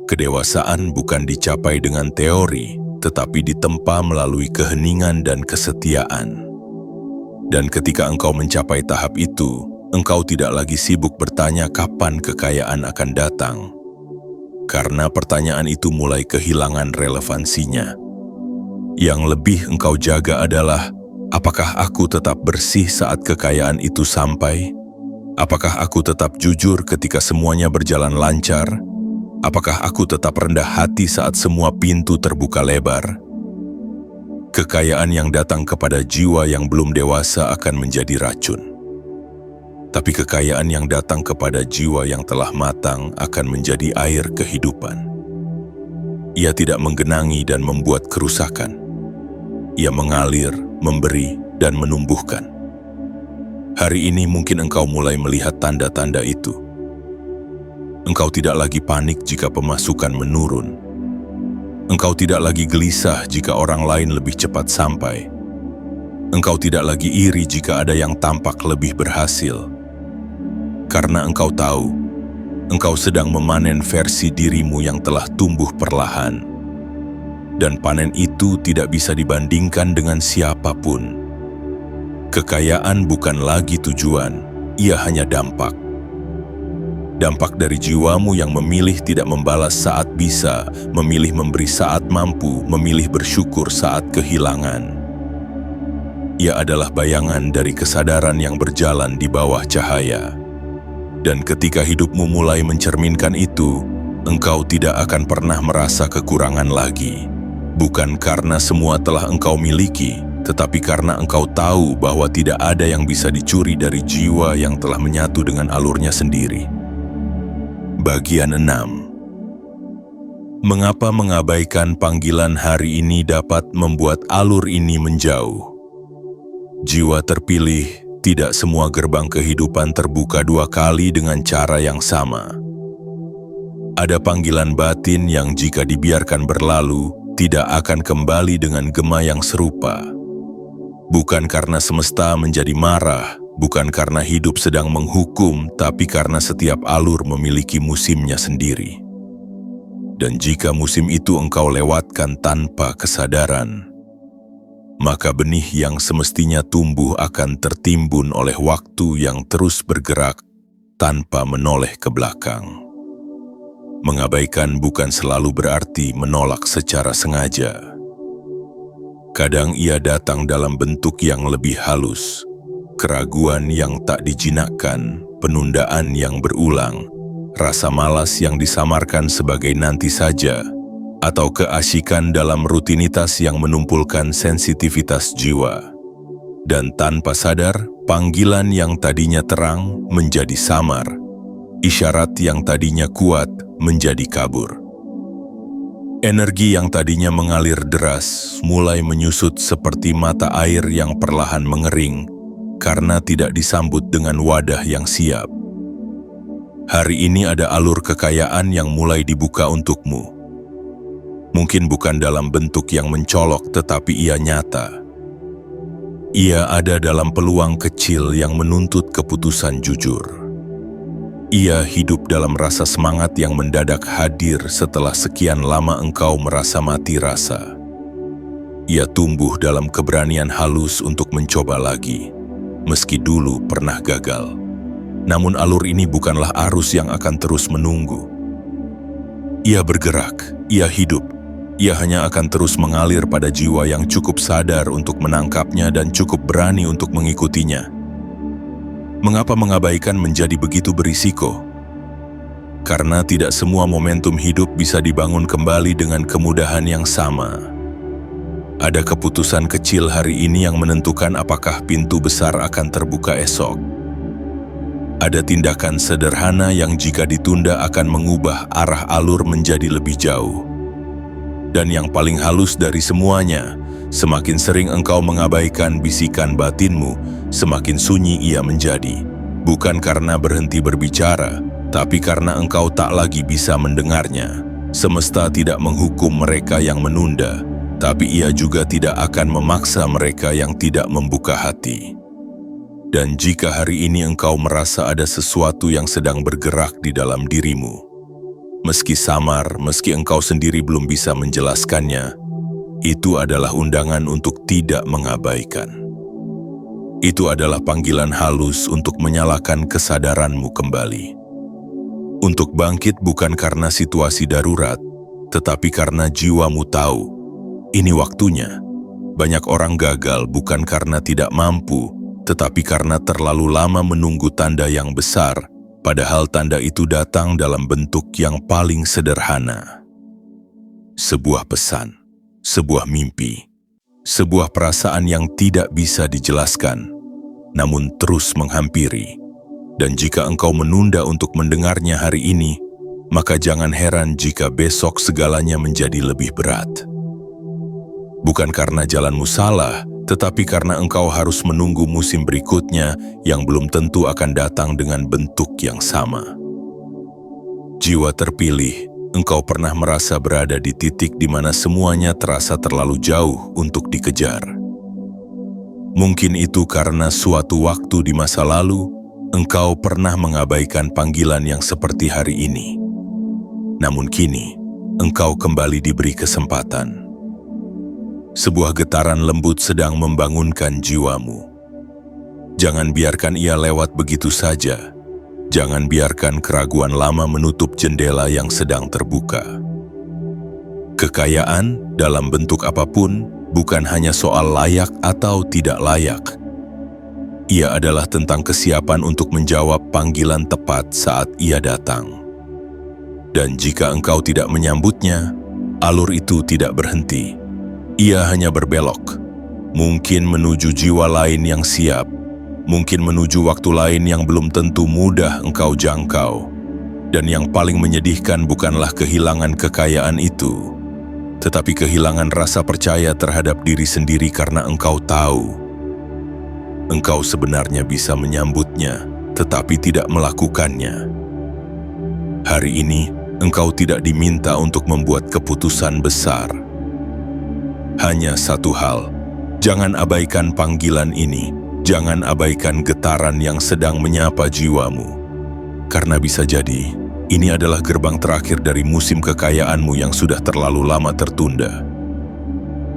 A: Kedewasaan bukan dicapai dengan teori, tetapi ditempa melalui keheningan dan kesetiaan. Dan ketika engkau mencapai tahap itu, engkau tidak lagi sibuk bertanya kapan kekayaan akan datang. Karena pertanyaan itu mulai kehilangan relevansinya. Yang lebih engkau jaga adalah, apakah aku tetap bersih saat kekayaan itu sampai? Apakah aku tetap jujur ketika semuanya berjalan lancar? Apakah aku tetap rendah hati saat semua pintu terbuka lebar? Kekayaan yang datang kepada jiwa yang belum dewasa akan menjadi racun. Tapi kekayaan yang datang kepada jiwa yang telah matang akan menjadi air kehidupan. Ia tidak menggenangi dan membuat kerusakan. Ia mengalir, memberi, dan menumbuhkan. Hari ini mungkin engkau mulai melihat tanda-tanda itu. Engkau tidak lagi panik jika pemasukan menurun. Engkau tidak lagi gelisah jika orang lain lebih cepat sampai. Engkau tidak lagi iri jika ada yang tampak lebih berhasil. Karena engkau tahu, engkau sedang memanen versi dirimu yang telah tumbuh perlahan. Dan panen itu tidak bisa dibandingkan dengan siapapun. Kekayaan bukan lagi tujuan, ia hanya dampak. Dampak dari jiwamu yang memilih tidak membalas saat bisa, memilih memberi saat mampu, memilih bersyukur saat kehilangan. Ia adalah bayangan dari kesadaran yang berjalan di bawah cahaya. Dan ketika hidupmu mulai mencerminkan itu, engkau tidak akan pernah merasa kekurangan lagi. Bukan karena semua telah engkau miliki, tetapi karena engkau tahu bahwa tidak ada yang bisa dicuri dari jiwa yang telah menyatu dengan alurnya sendiri. Bagian 6. Mengapa mengabaikan panggilan hari ini dapat membuat alur ini menjauh? Jiwa terpilih, tidak semua gerbang kehidupan terbuka dua kali dengan cara yang sama. Ada panggilan batin yang jika dibiarkan berlalu, tidak akan kembali dengan gema yang serupa. Bukan karena semesta menjadi marah, bukan karena hidup sedang menghukum, tapi karena setiap alur memiliki musimnya sendiri. Dan jika musim itu engkau lewatkan tanpa kesadaran, maka benih yang semestinya tumbuh akan tertimbun oleh waktu yang terus bergerak tanpa menoleh ke belakang. Mengabaikan bukan selalu berarti menolak secara sengaja. Kadang ia datang dalam bentuk yang lebih halus, keraguan yang tak dijinakkan, penundaan yang berulang, rasa malas yang disamarkan sebagai nanti saja, atau keasyikan dalam rutinitas yang menumpulkan sensitivitas jiwa. Dan tanpa sadar, panggilan yang tadinya terang menjadi samar, isyarat yang tadinya kuat menjadi kabur. Energi yang tadinya mengalir deras mulai menyusut seperti mata air yang perlahan mengering karena tidak disambut dengan wadah yang siap. Hari ini ada alur kekayaan yang mulai dibuka untukmu. Mungkin bukan dalam bentuk yang mencolok, tetapi ia nyata. Ia ada dalam peluang kecil yang menuntut keputusan jujur. Ia hidup dalam rasa semangat yang mendadak hadir setelah sekian lama engkau merasa mati rasa. Ia tumbuh dalam keberanian halus untuk mencoba lagi, meski dulu pernah gagal. Namun alur ini bukanlah arus yang akan terus menunggu. Ia bergerak, ia hidup, ia hanya akan terus mengalir pada jiwa yang cukup sadar untuk menangkapnya dan cukup berani untuk mengikutinya. Mengapa mengabaikan menjadi begitu berisiko? Karena tidak semua momentum hidup bisa dibangun kembali dengan kemudahan yang sama. Ada keputusan kecil hari ini yang menentukan apakah pintu besar akan terbuka esok. Ada tindakan sederhana yang jika ditunda akan mengubah arah alur menjadi lebih jauh. Dan yang paling halus dari semuanya, semakin sering engkau mengabaikan bisikan batinmu, semakin sunyi ia menjadi. Bukan karena berhenti berbicara, tapi karena engkau tak lagi bisa mendengarnya. Semesta tidak menghukum mereka yang menunda, tapi ia juga tidak akan memaksa mereka yang tidak membuka hati. Dan jika hari ini engkau merasa ada sesuatu yang sedang bergerak di dalam dirimu, meski samar, meski engkau sendiri belum bisa menjelaskannya, itu adalah undangan untuk tidak mengabaikan. Itu adalah panggilan halus untuk menyalakan kesadaranmu kembali. Untuk bangkit bukan karena situasi darurat, tetapi karena jiwamu tahu, Ini waktunya. Banyak orang gagal bukan karena tidak mampu, tetapi karena terlalu lama menunggu tanda yang besar, padahal tanda itu datang dalam bentuk yang paling sederhana. Sebuah pesan, sebuah mimpi, sebuah perasaan yang tidak bisa dijelaskan, namun terus menghampiri. Dan jika engkau menunda untuk mendengarnya hari ini, maka jangan heran jika besok segalanya menjadi lebih berat. Bukan karena jalanmu salah, tetapi karena engkau harus menunggu musim berikutnya yang belum tentu akan datang dengan bentuk yang sama. Jiwa terpilih, engkau pernah merasa berada di titik di mana semuanya terasa terlalu jauh untuk dikejar. Mungkin itu karena suatu waktu di masa lalu, engkau pernah mengabaikan panggilan yang seperti hari ini. Namun kini, engkau kembali diberi kesempatan. Sebuah getaran lembut sedang membangunkan jiwamu. Jangan biarkan ia lewat begitu saja. Jangan biarkan keraguan lama menutup jendela yang sedang terbuka. Kekayaan dalam bentuk apapun bukan hanya soal layak atau tidak layak. Ia adalah tentang kesiapan untuk menjawab panggilan tepat saat ia datang. Dan jika engkau tidak menyambutnya, alur itu tidak berhenti. Ia hanya berbelok, mungkin menuju jiwa lain yang siap, mungkin menuju waktu lain yang belum tentu mudah engkau jangkau. Dan yang paling menyedihkan bukanlah kehilangan kekayaan itu, tetapi kehilangan rasa percaya terhadap diri sendiri karena engkau tahu. Engkau sebenarnya bisa menyambutnya, tetapi tidak melakukannya. Hari ini, engkau tidak diminta untuk membuat keputusan besar. Hanya satu hal, jangan abaikan panggilan ini, jangan abaikan getaran yang sedang menyapa jiwamu. Karena bisa jadi, ini adalah gerbang terakhir dari musim kekayaanmu yang sudah terlalu lama tertunda.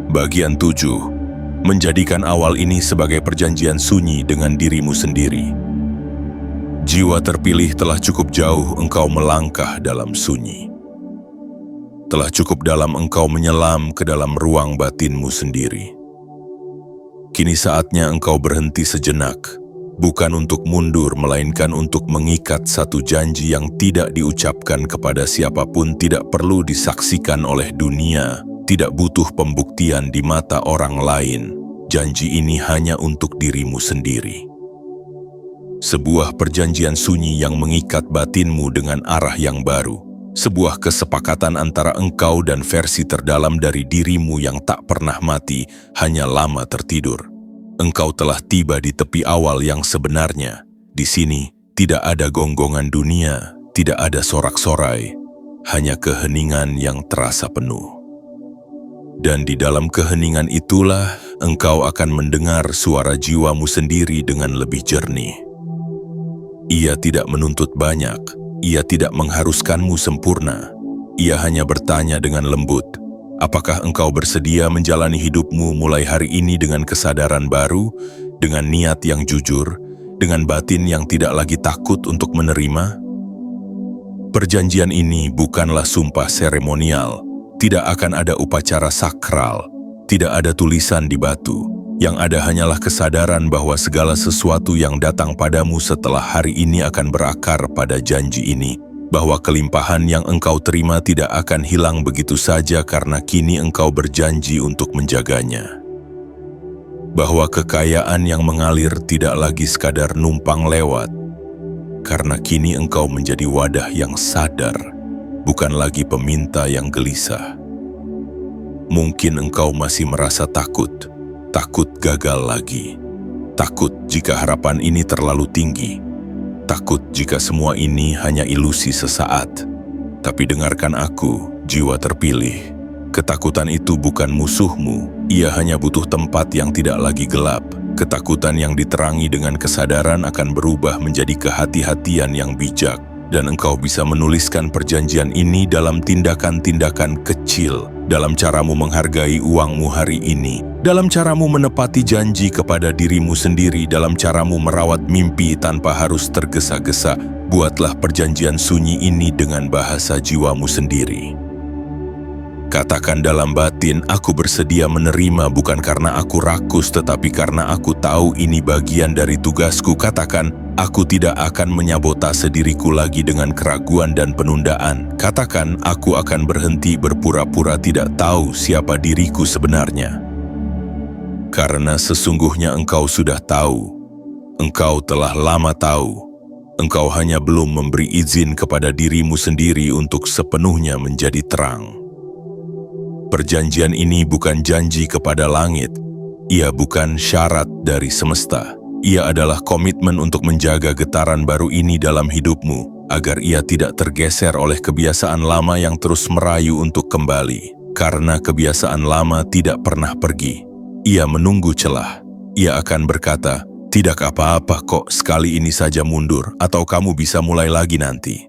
A: Bagian 7, menjadikan awal ini sebagai perjanjian sunyi dengan dirimu sendiri. Jiwa terpilih telah cukup jauh engkau melangkah dalam sunyi. Telah cukup dalam engkau menyelam ke dalam ruang batinmu sendiri. Kini saatnya engkau berhenti sejenak, bukan untuk mundur melainkan untuk mengikat satu janji yang tidak diucapkan kepada siapapun, tidak perlu disaksikan oleh dunia, tidak butuh pembuktian di mata orang lain. Janji ini hanya untuk dirimu sendiri. Sebuah perjanjian sunyi yang mengikat batinmu dengan arah yang baru. Sebuah kesepakatan antara engkau dan versi terdalam dari dirimu yang tak pernah mati, hanya lama tertidur. Engkau telah tiba di tepi awal yang sebenarnya. Di sini, tidak ada gonggongan dunia, tidak ada sorak-sorai, hanya keheningan yang terasa penuh. Dan di dalam keheningan itulah, engkau akan mendengar suara jiwamu sendiri dengan lebih jernih. Ia tidak menuntut banyak. Ia tidak mengharuskanmu sempurna. Ia hanya bertanya dengan lembut, apakah engkau bersedia menjalani hidupmu mulai hari ini dengan kesadaran baru, dengan niat yang jujur, dengan batin yang tidak lagi takut untuk menerima? Perjanjian ini bukanlah sumpah seremonial, tidak akan ada upacara sakral, tidak ada tulisan di batu. Yang ada hanyalah kesadaran bahwa segala sesuatu yang datang padamu setelah hari ini akan berakar pada janji ini, bahwa kelimpahan yang engkau terima tidak akan hilang begitu saja karena kini engkau berjanji untuk menjaganya. Bahwa kekayaan yang mengalir tidak lagi sekadar numpang lewat, karena kini engkau menjadi wadah yang sadar, bukan lagi peminta yang gelisah. Mungkin engkau masih merasa takut gagal lagi. Takut jika harapan ini terlalu tinggi. Takut jika semua ini hanya ilusi sesaat. Tapi dengarkan aku, jiwa terpilih. Ketakutan itu bukan musuhmu. Ia hanya butuh tempat yang tidak lagi gelap. Ketakutan yang diterangi dengan kesadaran akan berubah menjadi kehati-hatian yang bijak. Dan engkau bisa menuliskan perjanjian ini dalam tindakan-tindakan kecil, dalam caramu menghargai uangmu hari ini, dalam caramu menepati janji kepada dirimu sendiri, dalam caramu merawat mimpi tanpa harus tergesa-gesa. Buatlah perjanjian sunyi ini dengan bahasa jiwamu sendiri. Katakan dalam batin, aku bersedia menerima bukan karena aku rakus tetapi karena aku tahu ini bagian dari tugasku. Katakan, aku tidak akan menyabotase diriku lagi dengan keraguan dan penundaan. Katakan, aku akan berhenti berpura-pura tidak tahu siapa diriku sebenarnya. Karena sesungguhnya engkau sudah tahu. Engkau telah lama tahu. Engkau hanya belum memberi izin kepada dirimu sendiri untuk sepenuhnya menjadi terang. Perjanjian ini bukan janji kepada langit. Ia bukan syarat dari semesta. Ia adalah komitmen untuk menjaga getaran baru ini dalam hidupmu, agar ia tidak tergeser oleh kebiasaan lama yang terus merayu untuk kembali. Karena kebiasaan lama tidak pernah pergi. Ia menunggu celah. Ia akan berkata, tidak apa-apa kok, sekali ini saja mundur, atau kamu bisa mulai lagi nanti.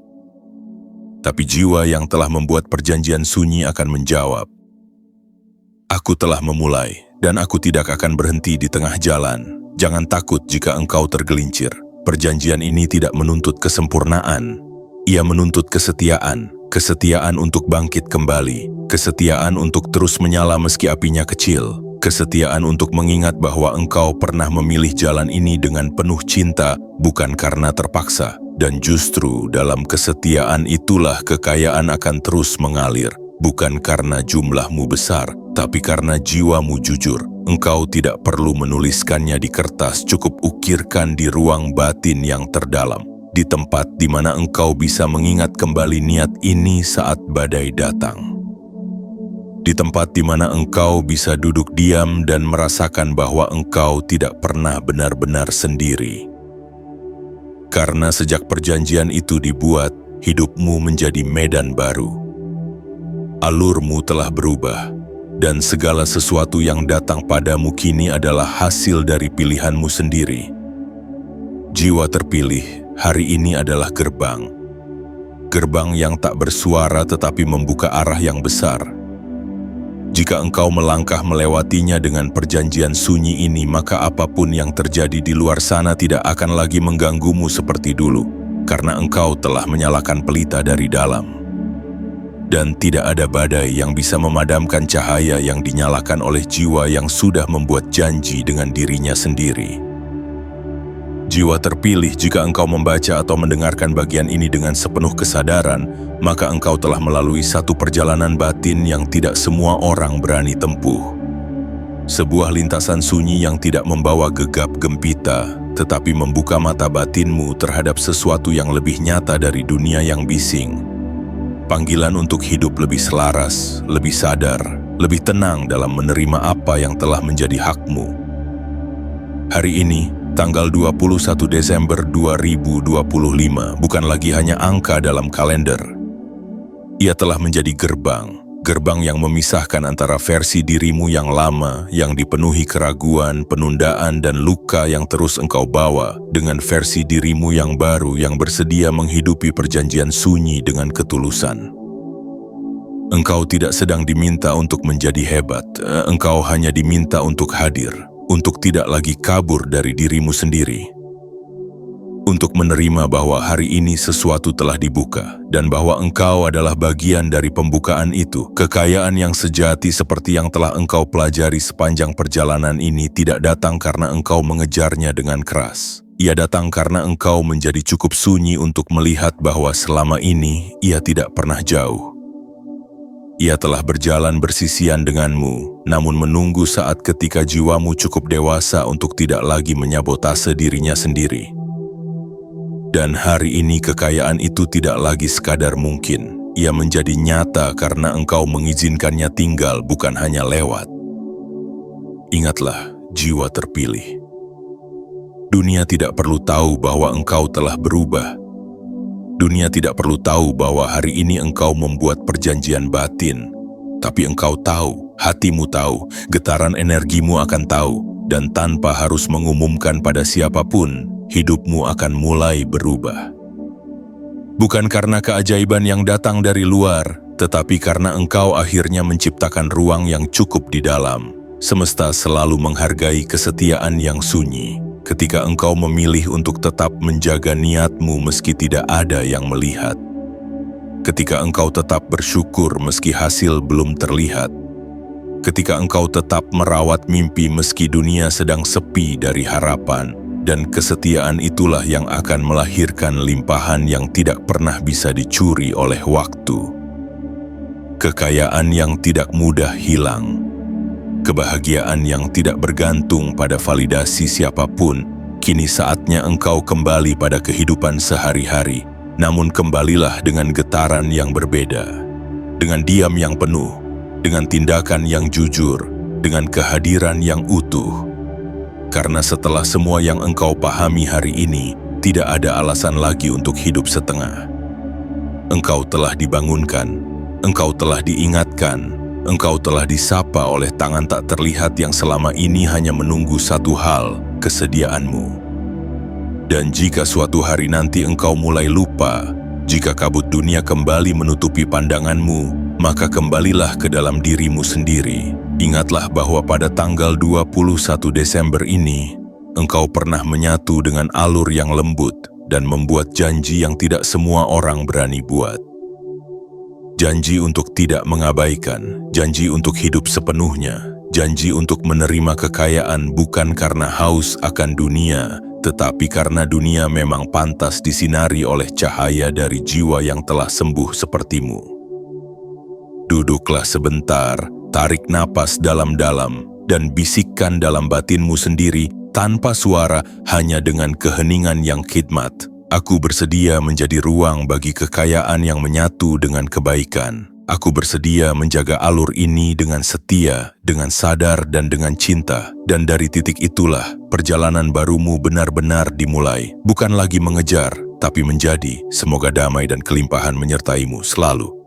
A: Tapi jiwa yang telah membuat perjanjian sunyi akan menjawab, aku telah memulai, dan aku tidak akan berhenti di tengah jalan. Jangan takut jika engkau tergelincir. Perjanjian ini tidak menuntut kesempurnaan. Ia menuntut kesetiaan. Kesetiaan untuk bangkit kembali. Kesetiaan untuk terus menyala meski apinya kecil. Kesetiaan untuk mengingat bahwa engkau pernah memilih jalan ini dengan penuh cinta, bukan karena terpaksa. Dan justru dalam kesetiaan itulah kekayaan akan terus mengalir. Bukan karena jumlahmu besar, tapi karena jiwamu jujur. Engkau tidak perlu menuliskannya di kertas, cukup ukirkan di ruang batin yang terdalam. Di tempat di mana engkau bisa mengingat kembali niat ini saat badai datang. Di tempat di mana engkau bisa duduk diam dan merasakan bahwa engkau tidak pernah benar-benar sendiri. Karena sejak perjanjian itu dibuat, hidupmu menjadi medan baru. Alurmu telah berubah, dan segala sesuatu yang datang padamu kini adalah hasil dari pilihanmu sendiri. Jiwa terpilih hari ini adalah gerbang. Gerbang yang tak bersuara tetapi membuka arah yang besar. Jika engkau melangkah melewatinya dengan perjanjian sunyi ini, maka apapun yang terjadi di luar sana tidak akan lagi mengganggumu seperti dulu, karena engkau telah menyalakan pelita dari dalam. Dan tidak ada badai yang bisa memadamkan cahaya yang dinyalakan oleh jiwa yang sudah membuat janji dengan dirinya sendiri. Jiwa terpilih, jika engkau membaca atau mendengarkan bagian ini dengan sepenuh kesadaran, maka engkau telah melalui satu perjalanan batin yang tidak semua orang berani tempuh. Sebuah lintasan sunyi yang tidak membawa gegap gempita, tetapi membuka mata batinmu terhadap sesuatu yang lebih nyata dari dunia yang bising. Panggilan untuk hidup lebih selaras, lebih sadar, lebih tenang dalam menerima apa yang telah menjadi hakmu. Hari ini, tanggal 21 Desember 2025, bukan lagi hanya angka dalam kalender. Ia telah menjadi gerbang yang memisahkan antara versi dirimu yang lama, yang dipenuhi keraguan, penundaan, dan luka yang terus engkau bawa, dengan versi dirimu yang baru yang bersedia menghidupi perjanjian sunyi dengan ketulusan. Engkau tidak sedang diminta untuk menjadi hebat, engkau hanya diminta untuk hadir, untuk tidak lagi kabur dari dirimu sendiri. Untuk menerima bahwa hari ini sesuatu telah dibuka, dan bahwa engkau adalah bagian dari pembukaan itu. Kekayaan yang sejati seperti yang telah engkau pelajari sepanjang perjalanan ini tidak datang karena engkau mengejarnya dengan keras. Ia datang karena engkau menjadi cukup sunyi untuk melihat bahwa selama ini ia tidak pernah jauh. Ia telah berjalan bersisian denganmu, namun menunggu saat ketika jiwamu cukup dewasa untuk tidak lagi menyabotase dirinya sendiri. Dan hari ini kekayaan itu tidak lagi sekadar mungkin. Ia menjadi nyata karena engkau mengizinkannya tinggal, bukan hanya lewat. Ingatlah, jiwa terpilih. Dunia tidak perlu tahu bahwa engkau telah berubah. Dunia tidak perlu tahu bahwa hari ini engkau membuat perjanjian batin. Tapi engkau tahu, hatimu tahu, getaran energimu akan tahu. Dan tanpa harus mengumumkan pada siapapun, hidupmu akan mulai berubah. Bukan karena keajaiban yang datang dari luar, tetapi karena engkau akhirnya menciptakan ruang yang cukup di dalam. Semesta selalu menghargai kesetiaan yang sunyi, ketika engkau memilih untuk tetap menjaga niatmu meski tidak ada yang melihat. ketika engkau tetap bersyukur meski hasil belum terlihat, ketika engkau tetap merawat mimpi meski dunia sedang sepi dari harapan, dan kesetiaan itulah yang akan melahirkan limpahan yang tidak pernah bisa dicuri oleh waktu. Kekayaan yang tidak mudah hilang, kebahagiaan yang tidak bergantung pada validasi siapapun. Kini saatnya engkau kembali pada kehidupan sehari-hari, namun kembalilah dengan getaran yang berbeda, dengan diam yang penuh, dengan tindakan yang jujur, dengan kehadiran yang utuh. Karena setelah semua yang engkau pahami hari ini, tidak ada alasan lagi untuk hidup setengah. Engkau telah dibangunkan, engkau telah diingatkan, engkau telah disapa oleh tangan tak terlihat yang selama ini hanya menunggu satu hal, kesediaanmu. Dan jika suatu hari nanti engkau mulai lupa, jika kabut dunia kembali menutupi pandanganmu, maka kembalilah ke dalam dirimu sendiri. Ingatlah bahwa pada tanggal 21 Desember ini, engkau pernah menyatu dengan alur yang lembut dan membuat janji yang tidak semua orang berani buat. Janji untuk tidak mengabaikan, janji untuk hidup sepenuhnya, janji untuk menerima kekayaan bukan karena haus akan dunia, tetapi karena dunia memang pantas disinari oleh cahaya dari jiwa yang telah sembuh sepertimu. Duduklah sebentar, tarik napas dalam-dalam, dan bisikkan dalam batinmu sendiri tanpa suara, hanya dengan keheningan yang khidmat. Aku bersedia menjadi ruang bagi kekayaan yang menyatu dengan kebaikan. Aku bersedia menjaga alur ini dengan setia, dengan sadar dan dengan cinta. Dan dari titik itulah, perjalanan barumu benar-benar dimulai. Bukan lagi mengejar, tapi menjadi. Semoga damai dan kelimpahan menyertaimu selalu.